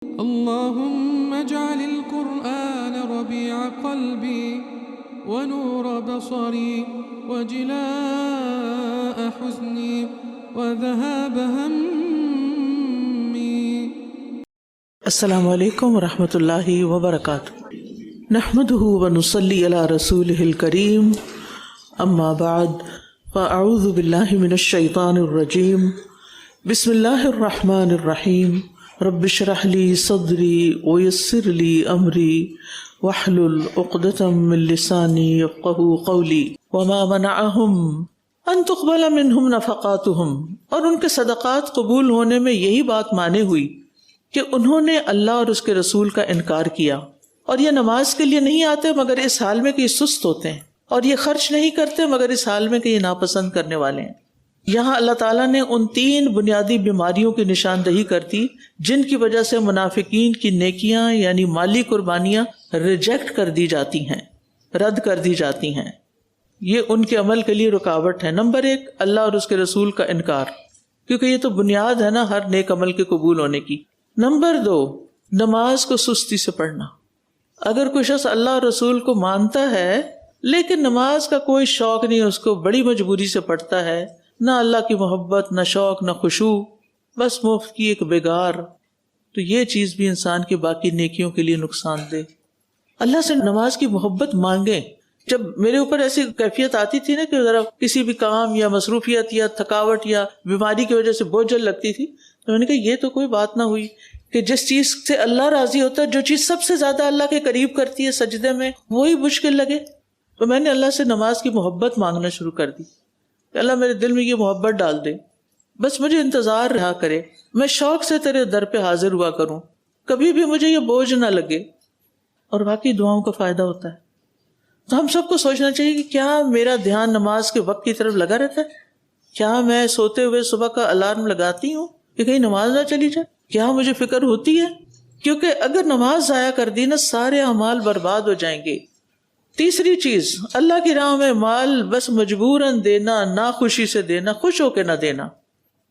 اللهم اجعل القرآن ربيع قلبي ونور بصري وجلاء حزني وذهاب همي. السلام علیکم ورحمۃ اللہ وبرکاتہ. نحمده ونصلی علی رسوله الکریم. اما بعد فاعوذ باللہ من الشیطان الرجیم. بسم اللہ الرحمن الرحیم. رب اشرح لی صدری ویسر لی امری واحلل عقدۃ من لسانی یفقہوا قولی. وما منعہم ان تقبل منہم نفقاتہم، اور ان کے صدقات قبول ہونے میں یہی بات مانے ہوئی کہ انہوں نے اللہ اور اس کے رسول کا انکار کیا، اور یہ نماز کے لیے نہیں آتے مگر اس حال میں کہ یہ سست ہوتے ہیں، اور یہ خرچ نہیں کرتے مگر اس حال میں کہ یہ ناپسند کرنے والے ہیں. یہاں اللہ تعالیٰ نے ان 3 بنیادی بیماریوں کی نشاندہی کر دی جن کی وجہ سے منافقین کی نیکیاں یعنی مالی قربانیاں ریجیکٹ کر دی جاتی ہیں، رد کر دی جاتی ہیں. یہ ان کے عمل کے لیے رکاوٹ ہے. نمبر 1، اللہ اور اس کے رسول کا انکار، کیونکہ یہ تو بنیاد ہے نا ہر نیک عمل کے قبول ہونے کی. نمبر 2، نماز کو سستی سے پڑھنا. اگر کوئی شخص اللہ اور رسول کو مانتا ہے لیکن نماز کا کوئی شوق نہیں، اس کو بڑی مجبوری سے پڑھتا ہے، نہ اللہ کی محبت، نہ شوق، نہ خشوع، بس مفت کی ایک بیگار، تو یہ چیز بھی انسان کی باقی نیکیوں کے لیے نقصان دہ. اللہ سے نماز کی محبت مانگیں. جب میرے اوپر ایسی کیفیت آتی تھی نا کہ ذرا کسی بھی کام یا مصروفیت یا تھکاوٹ یا بیماری کی وجہ سے بوجھل لگتی تھی، تو میں نے کہا یہ تو کوئی بات نہ ہوئی کہ جس چیز سے اللہ راضی ہوتا ہے، جو چیز سب سے زیادہ اللہ کے قریب کرتی ہے سجدے میں، وہی مشکل لگے. تو میں نے اللہ سے نماز کی محبت مانگنا شروع کر دی کہ اللہ میرے دل میں یہ محبت ڈال دے، بس مجھے انتظار رہا کرے، میں شوق سے تیرے در پہ حاضر ہوا کروں، کبھی بھی مجھے یہ بوجھ نہ لگے. اور واقعی دعاؤں کا فائدہ ہوتا ہے. تو ہم سب کو سوچنا چاہیے کہ کیا میرا دھیان نماز کے وقت کی طرف لگا رہتا ہے؟ کیا میں سوتے ہوئے صبح کا الارم لگاتی ہوں کہ کہیں نماز نہ چلی جائے؟ کیا مجھے فکر ہوتی ہے؟ کیونکہ اگر نماز ضائع کر دی نا، سارے اعمال برباد ہو جائیں گے. تیسری چیز، اللہ کی راہ میں مال بس مجبوراً دینا، نہ خوشی سے دینا، خوش ہو کے نہ دینا.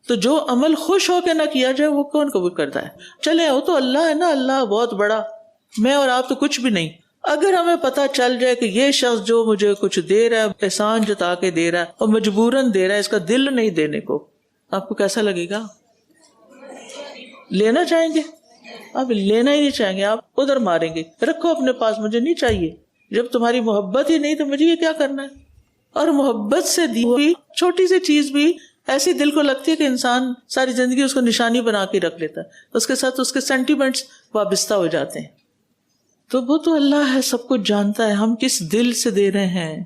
تو جو عمل خوش ہو کے نہ کیا جائے وہ کون قبول کرتا ہے؟ چلے وہ تو اللہ ہے نا، اللہ بہت بڑا، میں اور آپ تو کچھ بھی نہیں. اگر ہمیں پتہ چل جائے کہ یہ شخص جو مجھے کچھ دے رہا ہے، احسان جتا کے دے رہا ہے اور مجبوراً دے رہا ہے، اس کا دل نہیں دینے کو، آپ کو کیسا لگے گا؟ لینا چاہیں گے؟ آپ لینا ہی نہیں چاہیں گے، آپ ادھر ماریں گے، رکھو اپنے پاس، مجھے نہیں چاہیے. جب تمہاری محبت ہی نہیں تو مجھے یہ کیا کرنا ہے؟ اور محبت سے دی ہوئی چھوٹی سی چیز بھی ایسی دل کو لگتی ہے کہ انسان ساری زندگی اس کو نشانی بنا کے رکھ لیتا ہے، اس کے ساتھ اس کے سینٹیمنٹس وابستہ ہو جاتے ہیں. تو وہ تو اللہ ہے، سب کچھ جانتا ہے ہم کس دل سے دے رہے ہیں.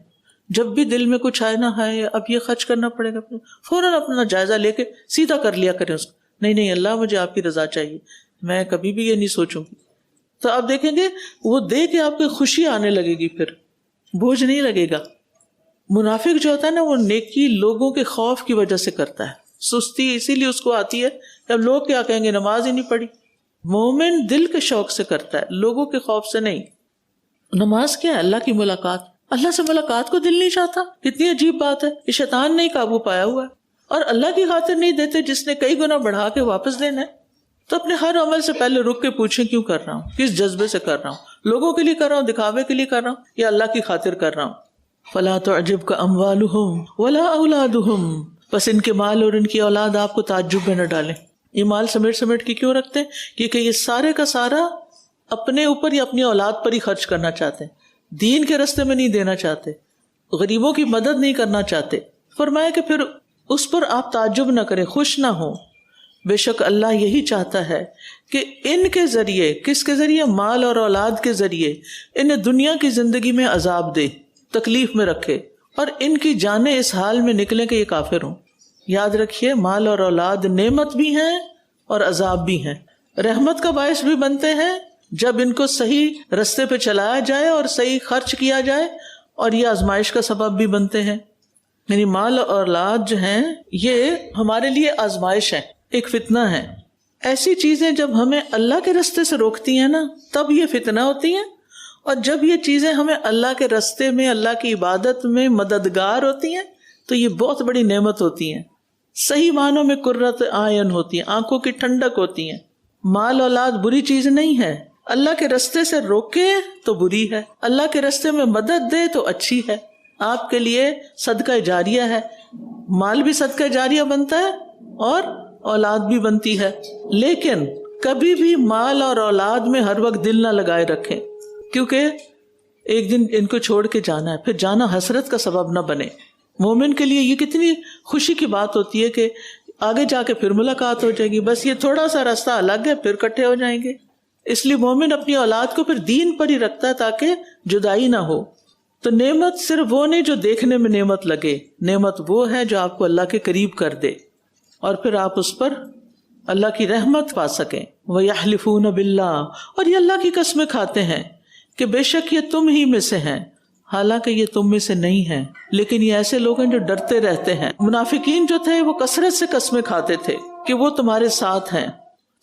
جب بھی دل میں کچھ آئے نہ آئے اب یہ خرچ کرنا پڑے گا، فوراً اپنا جائزہ لے کے سیدھا کر لیا کریں اس کو، نہیں اللہ مجھے آپ کی رضا چاہیے، میں کبھی بھی یہ نہیں سوچوں گی. تو آپ دیکھیں گے وہ دے کے آپ کو خوشی آنے لگے گی، پھر بوجھ نہیں لگے گا. منافق جو ہوتا ہے نا، وہ نیکی لوگوں کے خوف کی وجہ سے کرتا ہے، سستی اسی لیے اس کو آتی ہے کہ اب لوگ کیا کہیں گے، نماز ہی نہیں پڑھی. مومن دل کے شوق سے کرتا ہے، لوگوں کے خوف سے نہیں. نماز کیا ہے؟ اللہ کی ملاقات. اللہ سے ملاقات کو دل نہیں چاہتا؟ کتنی عجیب بات ہے. یہ شیطان نے قابو پایا ہوا ہے، اور اللہ کی خاطر نہیں دیتے جس نے کئی گنا بڑھا کے واپس دینا ہے. تو اپنے ہر عمل سے پہلے رک کے پوچھیں کیوں کر رہا ہوں، کس جذبے سے کر رہا ہوں، لوگوں کے لیے کر رہا ہوں، دکھاوے کے لیے کر رہا ہوں، یا اللہ کی خاطر کر رہا ہوں. فلا تعجبک اموالہم ولا اولادہم، بس ان کے مال اور ان کی اولاد آپ کو تعجب میں نہ ڈالیں. یہ مال سمیٹ کے کیوں رکھتے ہیں؟ کیونکہ یہ سارے کا سارا اپنے اوپر یا اپنی اولاد پر ہی خرچ کرنا چاہتے ہیں، دین کے راستے میں نہیں دینا چاہتے، غریبوں کی مدد نہیں کرنا چاہتے. فرمایا کہ پھر اس پر آپ تعجب نہ کریں، خوش نہ ہوں. بے شک اللہ یہی چاہتا ہے کہ ان کے ذریعے، کس کے ذریعے؟ مال اور اولاد کے ذریعے انہیں دنیا کی زندگی میں عذاب دے، تکلیف میں رکھے، اور ان کی جانیں اس حال میں نکلیں کہ یہ کافر ہوں. یاد رکھیے، مال اور اولاد نعمت بھی ہیں اور عذاب بھی ہیں. رحمت کا باعث بھی بنتے ہیں جب ان کو صحیح رستے پہ چلایا جائے اور صحیح خرچ کیا جائے، اور یہ آزمائش کا سبب بھی بنتے ہیں. یعنی مال اور اولاد جو ہیں یہ ہمارے لیے آزمائش ہے، ایک فتنہ ہے. ایسی چیزیں جب ہمیں اللہ کے رستے سے روکتی ہیں نا، تب یہ فتنہ ہوتی ہیں، اور جب یہ چیزیں ہمیں اللہ کے رستے میں، اللہ کی عبادت میں مددگار ہوتی ہیں تو یہ بہت بڑی نعمت ہوتی ہیں. صحیح معنوں میں قرۃ اعین ہوتی ہیں، آنکھوں کی ٹھنڈک ہوتی ہیں. مال اولاد بری چیز نہیں ہے، اللہ کے راستے سے روکے تو بری ہے، اللہ کے راستے میں مدد دے تو اچھی ہے، آپ کے لیے صدقہ جاریہ ہے، مال بھی صدقہ جاریہ بنتا ہے اور اولاد بھی بنتی ہے۔ لیکن کبھی بھی مال اور اولاد میں ہر وقت دل نہ لگائے رکھیں، کیونکہ ایک دن ان کو چھوڑ کے جانا ہے، پھر جانا حسرت کا سبب نہ بنے۔ مومن کے لیے یہ کتنی خوشی کی بات ہوتی ہے کہ آگے جا کے پھر ملاقات ہو جائے گی، بس یہ تھوڑا سا راستہ الگ ہے، پھر اکٹھے ہو جائیں گے۔ اس لیے مومن اپنی اولاد کو پھر دین پر ہی رکھتا ہے تاکہ جدائی نہ ہو۔ تو نعمت صرف وہ نہیں جو دیکھنے میں نعمت لگے، نعمت وہ ہے جو آپ کو اللہ کے قریب کر دے اور پھر آپ اس پر اللہ کی رحمت پا سکیں۔ وَيَحْلِفُونَ بِاللَّهِ، اور یہ اللہ کی قسمیں کھاتے ہیں کہ بے شک یہ تم ہی میں سے ہیں، حالانکہ یہ تم میں سے نہیں ہیں، لیکن یہ ایسے لوگ ہیں جو ڈرتے رہتے ہیں۔ منافقین جو تھے وہ کثرت سے قسمیں کھاتے تھے کہ وہ تمہارے ساتھ ہیں،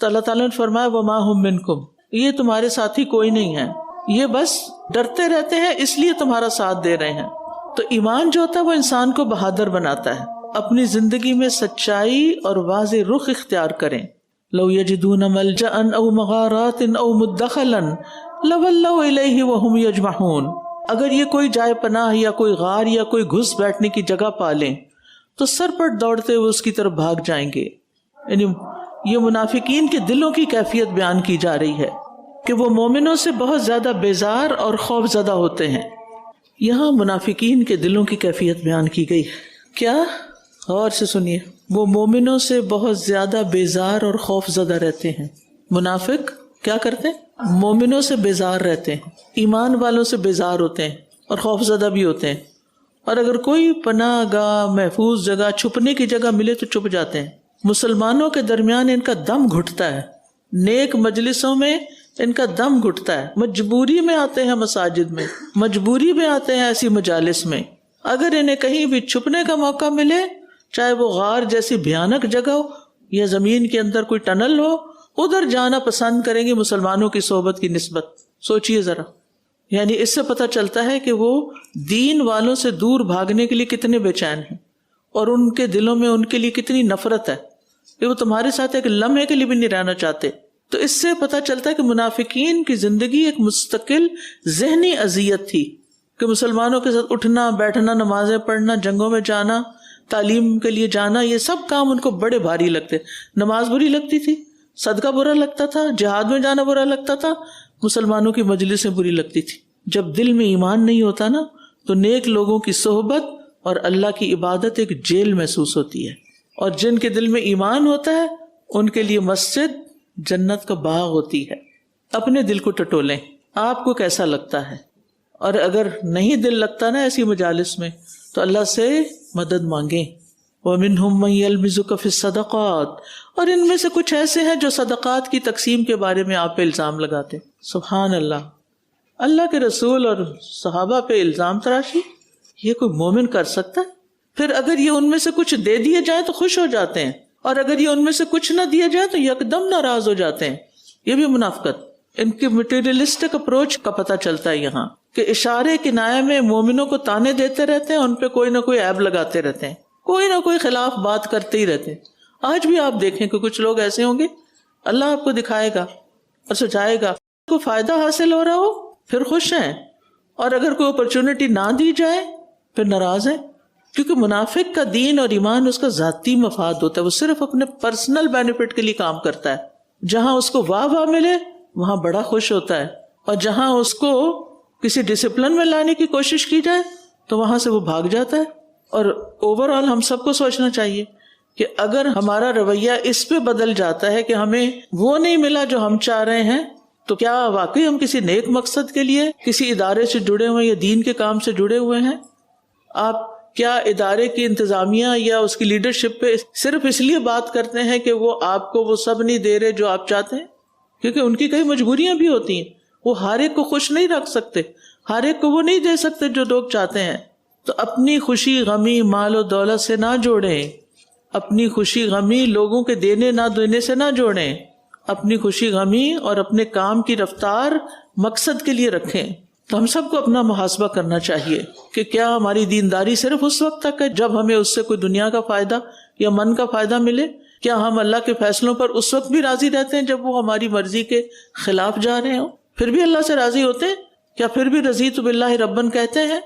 تو اللہ تعالیٰ نے فرمایا وَمَا هُم مِّنكُمْ، یہ تمہارے ساتھی کوئی نہیں ہے، یہ بس ڈرتے رہتے ہیں اس لیے تمہارا ساتھ دے رہے ہیں۔ تو ایمان جو ہوتا ہے وہ انسان کو بہادر بناتا ہے۔ اپنی زندگی میں سچائی اور واضح رخ اختیار کریں۔ لو یجدون ملجأ او مغارات او مدخلا لولوا الیہ وہم یجمحون، اگر یہ کوئی جائے پناہ یا کوئی غار یا کوئی گھس بیٹھنے کی جگہ پا لیں تو سر پٹ دوڑتے ہوئے اس کی طرف بھاگ جائیں گے۔ یعنی یہ منافقین کے دلوں کی کیفیت بیان کی جا رہی ہے کہ وہ مومنوں سے بہت زیادہ بیزار اور خوف زدہ ہوتے ہیں۔ یہاں منافقین کے دلوں کی کیفیت بیان کی گئی ہے۔ کیا؟ غور سے سنیے، وہ مومنوں سے بہت زیادہ بیزار اور خوف زدہ رہتے ہیں۔ منافق کیا کرتے ہیں؟ مومنوں سے بیزار رہتے ہیں، ایمان والوں سے بیزار ہوتے ہیں اور خوف زدہ بھی ہوتے ہیں، اور اگر کوئی پناہ گاہ، محفوظ جگہ، چھپنے کی جگہ ملے تو چھپ جاتے ہیں۔ مسلمانوں کے درمیان ان کا دم گھٹتا ہے، نیک مجلسوں میں ان کا دم گھٹتا ہے، مجبوری میں آتے ہیں مساجد میں، مجبوری میں آتے ہیں ایسی مجالس میں۔ اگر انہیں کہیں بھی چھپنے کا موقع ملے، چاہے وہ غار جیسی بھیانک جگہ ہو یا زمین کے اندر کوئی ٹنل ہو، ادھر جانا پسند کریں گے مسلمانوں کی صحبت کی نسبت۔ سوچئے ذرا، یعنی اس سے پتہ چلتا ہے کہ وہ دین والوں سے دور بھاگنے کے لیے کتنے بے چین ہیں، اور ان کے دلوں میں ان کے لیے کتنی نفرت ہے کہ وہ تمہارے ساتھ ایک لمحے کے لیے بھی نہیں رہنا چاہتے۔ تو اس سے پتہ چلتا ہے کہ منافقین کی زندگی ایک مستقل ذہنی اذیت تھی کہ مسلمانوں کے ساتھ اٹھنا بیٹھنا، نمازیں پڑھنا، جنگوں میں جانا، تعلیم کے لیے جانا، یہ سب کام ان کو بڑے بھاری لگتے۔ نماز بری لگتی تھی، صدقہ برا لگتا تھا، جہاد میں جانا برا لگتا تھا، مسلمانوں کی مجلسیں بری لگتی تھی۔ جب دل میں ایمان نہیں ہوتا نا تو نیک لوگوں کی صحبت اور اللہ کی عبادت ایک جیل محسوس ہوتی ہے، اور جن کے دل میں ایمان ہوتا ہے ان کے لیے مسجد جنت کا باغ ہوتی ہے۔ اپنے دل کو ٹٹولیں، آپ کو کیسا لگتا ہے، اور اگر نہیں دل لگتا نا ایسی مجالس میں تو اللہ سے مدد مانگیں۔ وَمِنْهُمْ مَنْ يَلْمِزُكَ فِي الصَّدَقَاتِ، اور ان میں سے کچھ ایسے ہیں جو صدقات کی تقسیم کے بارے میں آپ پہ الزام لگاتے۔ سبحان اللہ، اللہ کے رسول اور صحابہ پہ الزام تراشی، یہ کوئی مومن کر سکتا ہے؟ پھر اگر یہ ان میں سے کچھ دے دیے جائیں تو خوش ہو جاتے ہیں، اور اگر یہ ان میں سے کچھ نہ دیا جائے تو یکدم ناراض ہو جاتے ہیں۔ یہ بھی منافقت، ان کی مٹیریلسٹک اپروچ کا پتہ چلتا ہے یہاں کہ اشارے کنایے میں مومنوں کو تانے دیتے رہتے ہیں، ان پہ کوئی نہ کوئی عیب لگاتے رہتے ہیں، کوئی نہ کوئی خلاف بات کرتے ہی رہتے ہیں۔ آج بھی آپ دیکھیں کہ کچھ لوگ ایسے ہوں گے، اللہ آپ کو دکھائے گا اور سجائے گا، کوئی فائدہ حاصل ہو رہا ہو پھر خوش ہیں، اور اگر کوئی اپرچونٹی نہ دی جائے پھر ناراض ہیں۔ کیونکہ منافق کا دین اور ایمان اس کا ذاتی مفاد ہوتا ہے، وہ صرف اپنے پرسنل بینیفٹ کے لیے کام کرتا ہے۔ جہاں اس کو واہ واہ ملے وہاں بڑا خوش ہوتا ہے، اور جہاں اس کو کسی ڈسپلن میں لانے کی کوشش کی جائے تو وہاں سے وہ بھاگ جاتا ہے۔ اور اوور آل ہم سب کو سوچنا چاہیے کہ اگر ہمارا رویہ اس پہ بدل جاتا ہے کہ ہمیں وہ نہیں ملا جو ہم چاہ رہے ہیں، تو کیا واقعی ہم کسی نیک مقصد کے لیے کسی ادارے سے جڑے ہوئے یا دین کے کام سے جڑے ہوئے ہیں؟ آپ کیا ادارے کی انتظامیہ یا اس کی لیڈرشپ پہ صرف اس لیے بات کرتے ہیں کہ وہ آپ کو وہ سب نہیں دے رہے جو آپ چاہتے ہیں؟ کیونکہ ان کی کئی مجبوریاں بھی ہوتی ہیں، وہ ہر ایک کو خوش نہیں رکھ سکتے، ہر ایک کو وہ نہیں دے سکتے جو لوگ چاہتے ہیں۔ تو اپنی خوشی غمی مال و دولت سے نہ جوڑیں، اپنی خوشی غمی لوگوں کے دینے نہ دینے سے نہ جوڑیں، اپنی خوشی غمی اور اپنے کام کی رفتار مقصد کے لیے رکھیں۔ تو ہم سب کو اپنا محاسبہ کرنا چاہیے کہ کیا ہماری دینداری صرف اس وقت تک ہے جب ہمیں اس سے کوئی دنیا کا فائدہ یا من کا فائدہ ملے، کیا ہم اللہ کے فیصلوں پر اس وقت بھی راضی رہتے ہیں جب وہ ہماری مرضی کے خلاف جا رہے ہوں؟ پھر بھی اللہ سے راضی ہوتے ہیں؟ کیا پھر بھی رضیت باللہ ربًا کہتے ہیں؟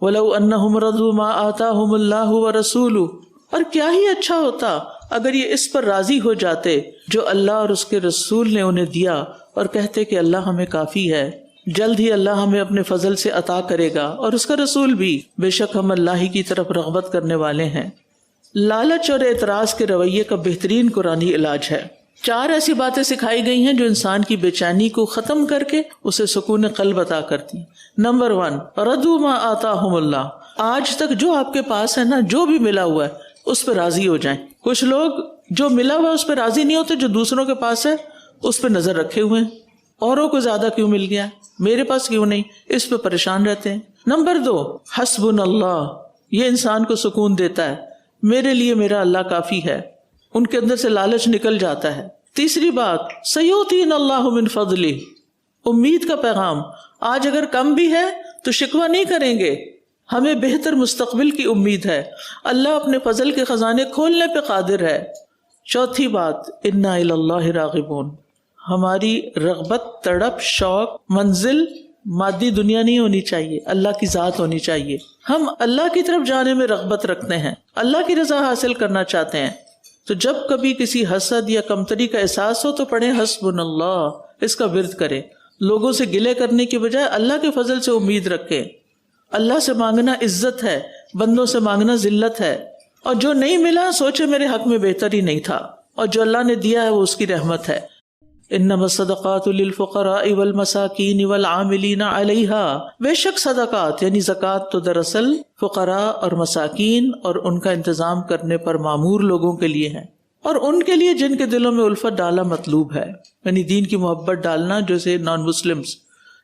وَلَوْ أَنَّهُمْ رَضُوا مَا آتَاهُمُ اللَّهُ وَرَسُولُهُ، اور کیا ہی اچھا ہوتا اگر یہ اس پر راضی ہو جاتے جو اللہ اور اس کے رسول نے انہیں دیا، اور کہتے کہ اللہ ہمیں کافی ہے، جلد ہی اللہ ہمیں اپنے فضل سے عطا کرے گا اور اس کا رسول بھی، بے شک ہم اللہ ہی کی طرف رغبت کرنے والے ہیں۔ لالچ اور اعتراض کے رویے کا بہترین قرآنی علاج ہے۔ 4 ایسی باتیں سکھائی گئی ہیں جو انسان کی بے چینی کو ختم کر کے اسے سکون قلب عطا کرتی ہیں۔ نمبر 1، رضوا ما آتاہم اللہ، آج تک جو آپ کے پاس ہے نا، جو بھی ملا ہوا ہے اس پہ راضی ہو جائیں۔ کچھ لوگ جو ملا ہوا ہے اس پہ راضی نہیں ہوتے، جو دوسروں کے پاس ہے اس پہ نظر رکھے ہوئے ہیں، اوروں کو زیادہ کیوں مل گیا، میرے پاس کیوں نہیں، اس پہ پریشان رہتے ہیں۔ نمبر 2، حسبنا اللہ، یہ انسان کو سکون دیتا ہے، میرے لیے میرا اللہ کافی ہے، ان کے اندر سے لالچ نکل جاتا ہے۔ تیسری بات، سیؤتینا اللہ من فضلہ، امید کا پیغام، آج اگر کم بھی ہے تو شکوہ نہیں کریں گے، ہمیں بہتر مستقبل کی امید ہے، اللہ اپنے فضل کے خزانے کھولنے پہ قادر ہے۔ چوتھی بات، انا الی اللہ راغبون، ہماری رغبت، تڑپ، شوق، منزل مادی دنیا نہیں ہونی چاہیے، اللہ کی ذات ہونی چاہیے۔ ہم اللہ کی طرف جانے میں رغبت رکھتے ہیں، اللہ کی رضا حاصل کرنا چاہتے ہیں۔ تو جب کبھی کسی حسد یا کمتری کا احساس ہو تو پڑھیں حسبنا اللہ، اس کا ورد کریں۔ لوگوں سے گلے کرنے کی بجائے اللہ کے فضل سے امید رکھیں۔ اللہ سے مانگنا عزت ہے، بندوں سے مانگنا ذلت ہے، اور جو نہیں ملا سوچے میرے حق میں بہتر ہی نہیں تھا، اور جو اللہ نے دیا ہے وہ اس کی رحمت ہے۔ انما الصدقات للفقراء والمساکین والعاملین علیہا، بے شک صدقات یعنی زکوٰۃ تو دراصل فقراء اور مساکین اور ان کا انتظام کرنے پر معمور لوگوں کے لیے ہیں، اور ان کے لیے جن کے دلوں میں الفت ڈالنا مطلوب ہے، یعنی دین کی محبت ڈالنا، جیسے نان مسلمز،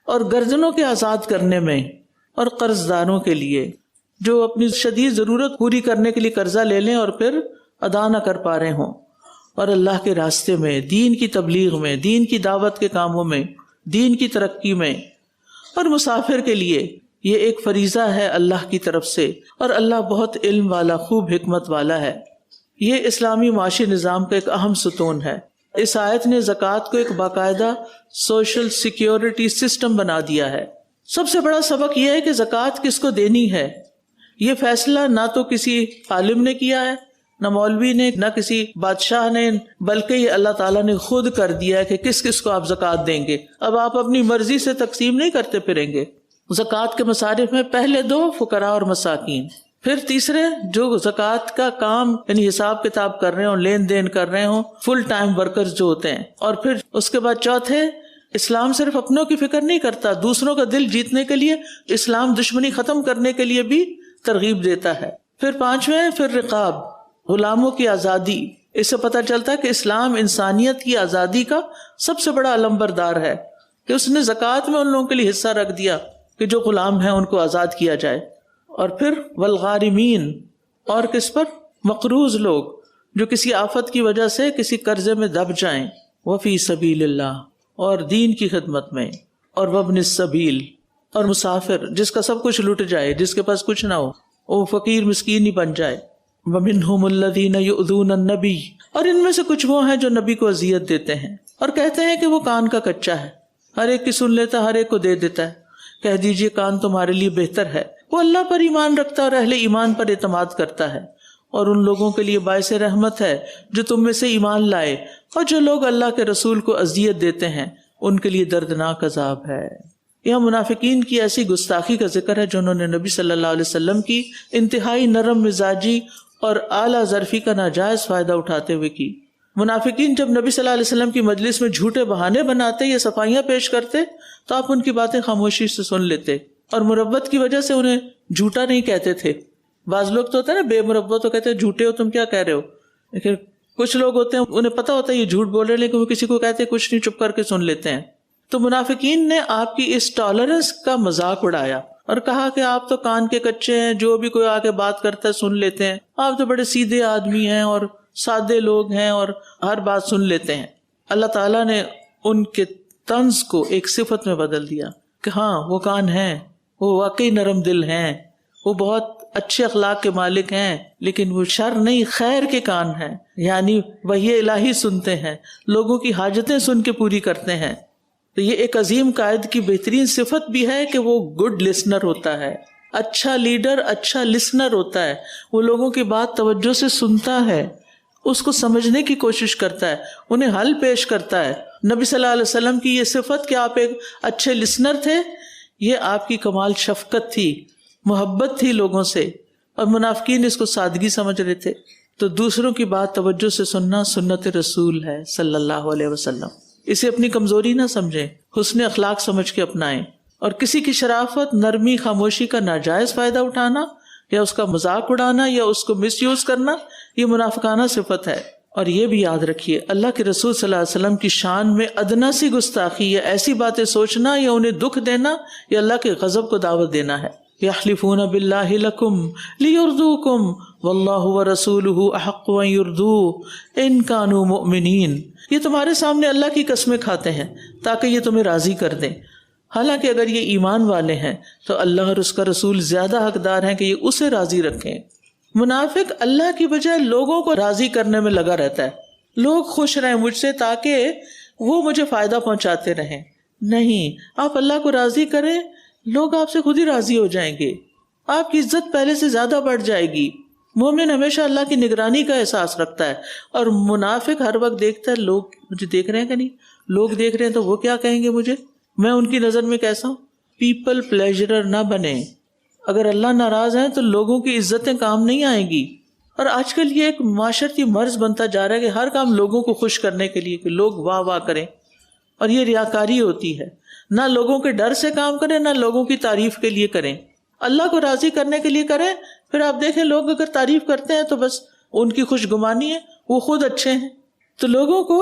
اور گردنوں کے آزاد کرنے میں، اور قرض داروں کے لیے جو اپنی شدید ضرورت پوری کرنے کے لیے قرضہ لے لیں اور پھر ادا نہ کر پا رہے ہوں، اور اللہ کے راستے میں، دین کی تبلیغ میں، دین کی دعوت کے کاموں میں، دین کی ترقی میں، اور مسافر کے لیے یہ ایک فریضہ ہے اللہ کی طرف سے، اور اللہ بہت علم والا، خوب حکمت والا ہے۔ یہ اسلامی معاشی نظام کا ایک اہم ستون ہے۔ اس آیت نے زکوٰۃ کو ایک باقاعدہ سوشل سیکیورٹی سسٹم بنا دیا ہے۔ سب سے بڑا سبق یہ ہے کہ زکوٰۃ کس کو دینی ہے، یہ فیصلہ نہ تو کسی عالم نے کیا ہے، نہ مولوی نے، نہ کسی بادشاہ نے، بلکہ یہ اللہ تعالیٰ نے خود کر دیا ہے کہ کس کس کو آپ زکوٰۃ دیں گے۔ اب آپ اپنی مرضی سے تقسیم نہیں کرتے پھریں گے۔ زکوٰۃ کے مصارف میں پہلے 2 فقراء اور مساکین، پھر تیسرے جو زکوٰۃ کا کام یعنی حساب کتاب کر رہے ہوں، لین دین کر رہے ہوں، فل ٹائم ورکرز جو ہوتے ہیں، اور پھر اس کے بعد چوتھے، اسلام صرف اپنوں کی فکر نہیں کرتا، دوسروں کا دل جیتنے کے لیے، اسلام دشمنی ختم کرنے کے لیے بھی ترغیب دیتا ہے۔ پھر 5ویں، پھر رقاب، غلاموں کی آزادی۔ اس سے پتہ چلتا ہے کہ اسلام انسانیت کی آزادی کا سب سے بڑا علمبردار ہے کہ اس نے زکوٰۃ میں ان لوگوں کے لیے حصہ رکھ دیا کہ جو غلام ہیں ان کو آزاد کیا جائے۔ اور پھر والغارمین، اور کس پر؟ مقروض لوگ جو کسی آفت کی وجہ سے کسی قرضے میں دب جائیں، وفی سبیل اللہ، اور دین کی خدمت میں، اور وابن السبیل، اور مسافر جس کا سب کچھ لٹ جائے، جس کے پاس کچھ نہ ہو، وہ فقیر مسکین ہی بن جائے۔ وَمِنْهُمُ الَّذِينَ يُؤْذُونَ النَّبِيَّ، اور ان میں سے کچھ وہ ہیں جو نبی کو اذیت دیتے ہیں اور کہتے ہیں کہ وہ کان کا کچا ہے، ہر ایک کی سن لیتا، ہر ایک کو دے دیتا ہے۔ کہہ دیجئے کان تمہارے لیے بہتر ہے، وہ اللہ پر ایمان رکھتا اور اہل ایمان پر اعتماد کرتا ہے، اور ان لوگوں کے لیے باعث رحمت ہے جو تم میں سے ایمان لائے، اور جو لوگ اللہ کے رسول کو اذیت دیتے ہیں ان کے لیے دردناک عذاب ہے۔ یہاں منافقین کی ایسی گستاخی کا ذکر ہے جو انہوں نے نبی صلی اللہ علیہ وسلم کی انتہائی نرم مزاجی اور اعلیٰ ظرفی کا ناجائز فائدہ اٹھاتے ہوئے کی۔ منافقین جب نبی صلی اللہ علیہ وسلم کی مجلس میں جھوٹے بہانے بناتے یا صفائیاں پیش کرتے تو آپ ان کی باتیں خاموشی سے سن لیتے، اور مربت کی وجہ سے انہیں جھوٹا نہیں کہتے تھے۔ بعض لوگ تو ہوتا ہے نا بے مربت، تو کہتے ہیں جھوٹے ہو تم، کیا کہہ رہے ہو، لیکن کچھ لوگ ہوتے ہیں انہیں پتا ہوتا ہے یہ جھوٹ بول رہے ہیں لیکن وہ کسی کو کہتے کچھ نہیں، چپ کر کے سن لیتے ہیں۔ تو منافقین نے آپ کی اس ٹالرنس کا مذاق اڑایا اور کہا کہ آپ تو کان کے کچے ہیں، جو بھی کوئی آ کے بات کرتا ہے سن لیتے ہیں، آپ تو بڑے سیدھے آدمی ہیں اور سادے لوگ ہیں اور ہر بات سن لیتے ہیں۔ اللہ تعالیٰ نے ان کے طنز کو ایک صفت میں بدل دیا کہ ہاں وہ کان ہیں، وہ واقعی نرم دل ہیں، وہ بہت اچھے اخلاق کے مالک ہیں لیکن وہ شر نہیں خیر کے کان ہیں، یعنی وحی الہی سنتے ہیں، لوگوں کی حاجتیں سن کے پوری کرتے ہیں. تو یہ ایک عظیم قائد کی بہترین صفت بھی ہے کہ وہ گڈ لسنر ہوتا ہے. اچھا لیڈر اچھا لسنر ہوتا ہے، وہ لوگوں کی بات توجہ سے سنتا ہے، اس کو سمجھنے کی کوشش کرتا ہے، انہیں حل پیش کرتا ہے. نبی صلی اللہ علیہ وسلم کی یہ صفت کہ آپ ایک اچھے لسنر تھے، یہ آپ کی کمال شفقت تھی، محبت تھی لوگوں سے، اور منافقین اس کو سادگی سمجھ رہے تھے. تو دوسروں کی بات توجہ سے سننا سنت رسول ہے صلی اللہ علیہ وسلم. اسے اپنی کمزوری نہ سمجھیں، حسن اخلاق سمجھ کے اپنائیں. اور کسی کی شرافت، نرمی، خاموشی کا ناجائز فائدہ اٹھانا یا اس کا مذاق اڑانا یا اس کو مس یوز کرنا، یہ منافقانہ صفت ہے. اور یہ بھی یاد رکھیے، اللہ کے رسول صلی اللہ علیہ وسلم کی شان میں ادنا سی گستاخی یا ایسی باتیں سوچنا یا انہیں دکھ دینا یا اللہ کے غضب کو دعوت دینا ہے. یحلفون باللہ لکم لیرضوکم واللہ ورسولہ احق ان یرضوہ ان کانوا مؤمنین. یہ تمہارے سامنے اللہ کی قسمیں کھاتے ہیں تاکہ یہ تمہیں راضی کر دیں، حالانکہ اگر یہ ایمان والے ہیں تو اللہ اور اس کا رسول زیادہ حقدار ہیں کہ یہ اسے راضی رکھیں. منافق اللہ کی بجائے لوگوں کو راضی کرنے میں لگا رہتا ہے، لوگ خوش رہیں مجھ سے تاکہ وہ مجھے فائدہ پہنچاتے رہیں. نہیں، آپ اللہ کو راضی کریں، لوگ آپ سے خود ہی راضی ہو جائیں گے، آپ کی عزت پہلے سے زیادہ بڑھ جائے گی. مومن ہمیشہ اللہ کی نگرانی کا احساس رکھتا ہے، اور منافق ہر وقت دیکھتا ہے لوگ مجھے دیکھ رہے ہیں کہ نہیں، لوگ دیکھ رہے ہیں تو وہ کیا کہیں گے مجھے، میں ان کی نظر میں کیسا ہوں. پیپل پلیجرر نہ بنے. اگر اللہ ناراض ہے تو لوگوں کی عزتیں کام نہیں آئیں گی. اور آج کل یہ ایک معاشرتی مرض بنتا جا رہا ہے کہ ہر کام لوگوں کو خوش کرنے کے لیے کہ لوگ واہ واہ کریں، اور یہ ریاکاری ہوتی ہے. نہ لوگوں کے ڈر سے کام کریں نہ لوگوں کی تعریف کے لیے کریں، اللہ کو راضی کرنے کے لیے کریں. پھر آپ دیکھیں لوگ اگر تعریف کرتے ہیں تو بس ان کی خوش گمانی ہے، وہ خود اچھے ہیں. تو لوگوں کو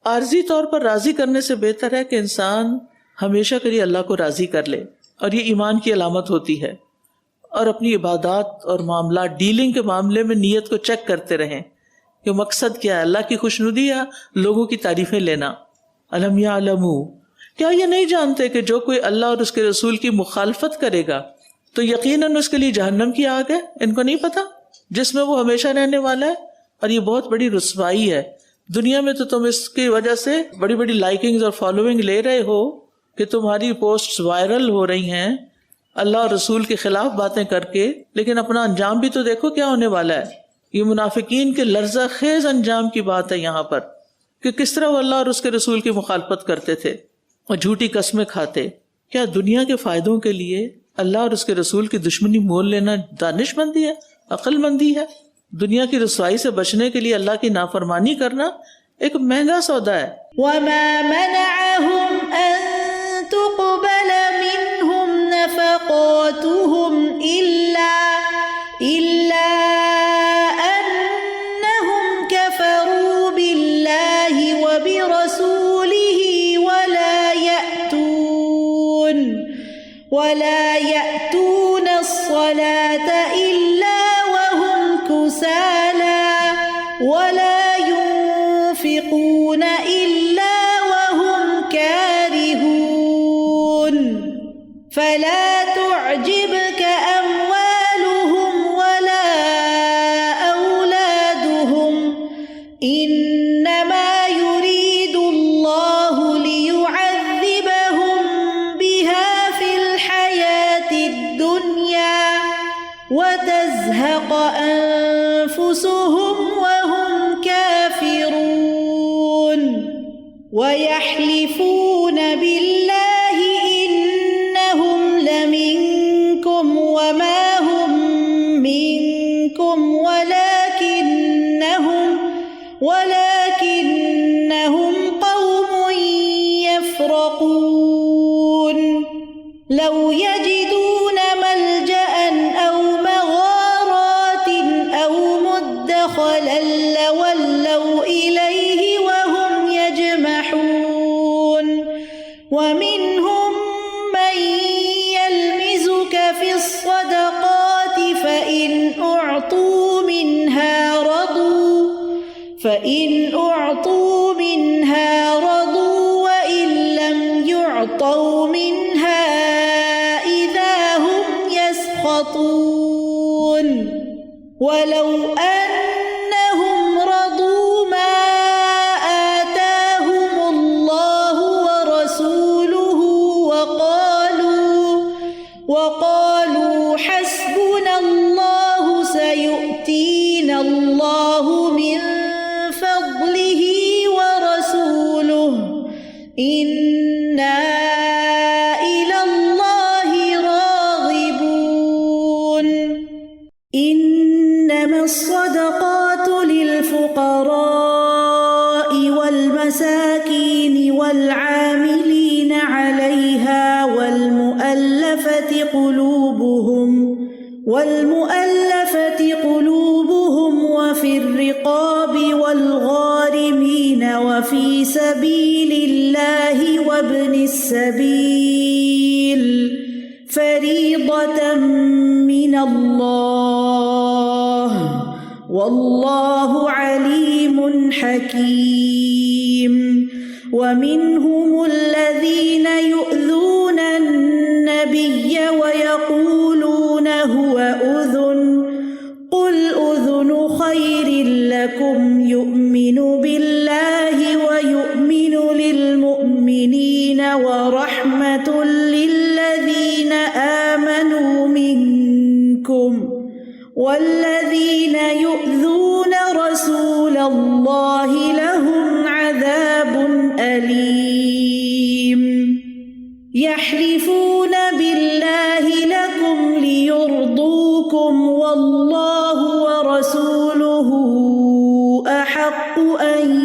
عارضی طور پر راضی کرنے سے بہتر ہے کہ انسان ہمیشہ کے لیے اللہ کو راضی کر لے، اور یہ ایمان کی علامت ہوتی ہے. اور اپنی عبادات اور معاملات ڈیلنگ کے معاملے میں نیت کو چیک کرتے رہیں کہ مقصد کیا ہے، اللہ کی خوشنودی یا لوگوں کی تعریفیں لینا. الم یعلموا، کیا یہ نہیں جانتے کہ جو کوئی اللہ اور اس کے رسول کی مخالفت کرے گا تو یقیناً اس کے لیے جہنم کی آگ ہے. ان کو نہیں پتا جس میں وہ ہمیشہ رہنے والا ہے. اور یہ بہت بڑی رسوائی ہے. دنیا میں تو تم اس کی وجہ سے بڑی بڑی لائکنگز اور فالوئنگ لے رہے ہو کہ تمہاری پوسٹس وائرل ہو رہی ہیں اللہ اور رسول کے خلاف باتیں کر کے، لیکن اپنا انجام بھی تو دیکھو کیا ہونے والا ہے. یہ منافقین کے لرزہ خیز انجام کی بات ہے یہاں پر کہ کس طرح وہ اللہ اور اس کے رسول کی مخالفت کرتے تھے اور جھوٹی قسمیں کھاتے. کیا دنیا کے فائدوں کے لیے اللہ اور اس کے رسول کی دشمنی مول لینا دانش مندی ہے، عقل مندی ہے؟ دنیا کی رسوائی سے بچنے کے لیے اللہ کی نافرمانی کرنا ایک مہنگا سودا ہے. وَمَا مَنَعَهُمْ أَن تُقْبَلَ مِنْهُمْ نَفَقَاتُهُمْ إِلَّا أَنَّهُمْ كَفَرُوا بِاللَّهِ وَبِرَسُولِهِ وَلَا يَأْتُونَ الصَّلَاةَ إِلَّا وَهُمْ كُسَالَى وَلَا يُنْفِقُونَ إِلَّا وَهُمْ كَارِهُونَ فَلَا تُعْجِبْكَ أَمْوَالُهُمْ وَلَا أَوْلَادُهُمْ إِنَّمَا يُرِيدُ اللَّهُ لِيُعَذِّبَهُم بِهَا فِي الْحَيَاةِ الدُّنْيَا وَتَزْهَقَ أَنفُسُهُمْ وَهُمْ كَافِرُونَ وَيَحْلِفُونَ بِاللَّهِ إِنَّهُمْ لَمِنكُمْ وَمَا هُمْ مِنكُمْ وَلَكِنَّهُمْ قَوْمٌ يَفْرَقُونَ لَوْ يَجِدُونَ مَلْجَأً أَوْ مَغَارَاتٍ أَوْ مُدَّخَلًا لَوَلَّوْا إِلَيْهِ وَهُمْ يَجْمَحُونَ وَمِنْهُمْ مَنْ يَلْمِزُكَ فِي الصَّدَقَاتِ فَإِنْ أُعْطُوا مِنْهَا رَضُوا وَإِنْ لَمْ يُعْطَوْا مِنْهَا إِذَا هُمْ يَسْخَطُونَ ولو أنهم رضوا ما آتاهم الله ورسوله وقالوا حسبنا الله سيؤتينا الله من فضله ورسوله إنا إلى الله راغبون إنما الصدقات للفقراء والمساكين والعاملين عليها والمؤلفة قلوبهم وفي الرقاب والغارمين وفي سبيل الله وابن السبيل فريضة من الله والله عليم حكيم ومنهم الذين يؤذون النبي ويقولون هو أذن قل أذن خير لكم يؤمن بالله ويؤمن للمؤمنين ورحمة للذين آمنوا منكم والذين يؤذون رسول الله لهم عذاب أليم يحلفون بالله لكم ليرضوكم والله ورسوله أحق أن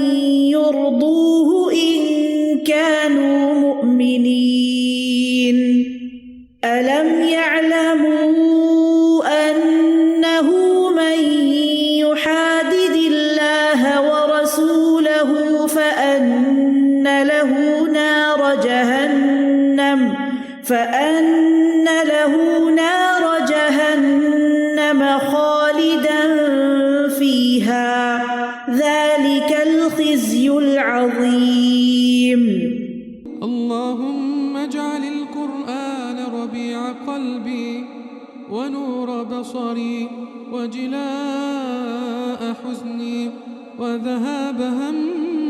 يرضوه إن كانوا مؤمنين ألم يعلموا أنه من يحادد الله ورسوله فأن له نار جهنم خالدا فيها ذلك الخزي العظيم. اللهم اجعل القرآن ربيع قلبي ونور بصري وجلاء حزني وذهاب همي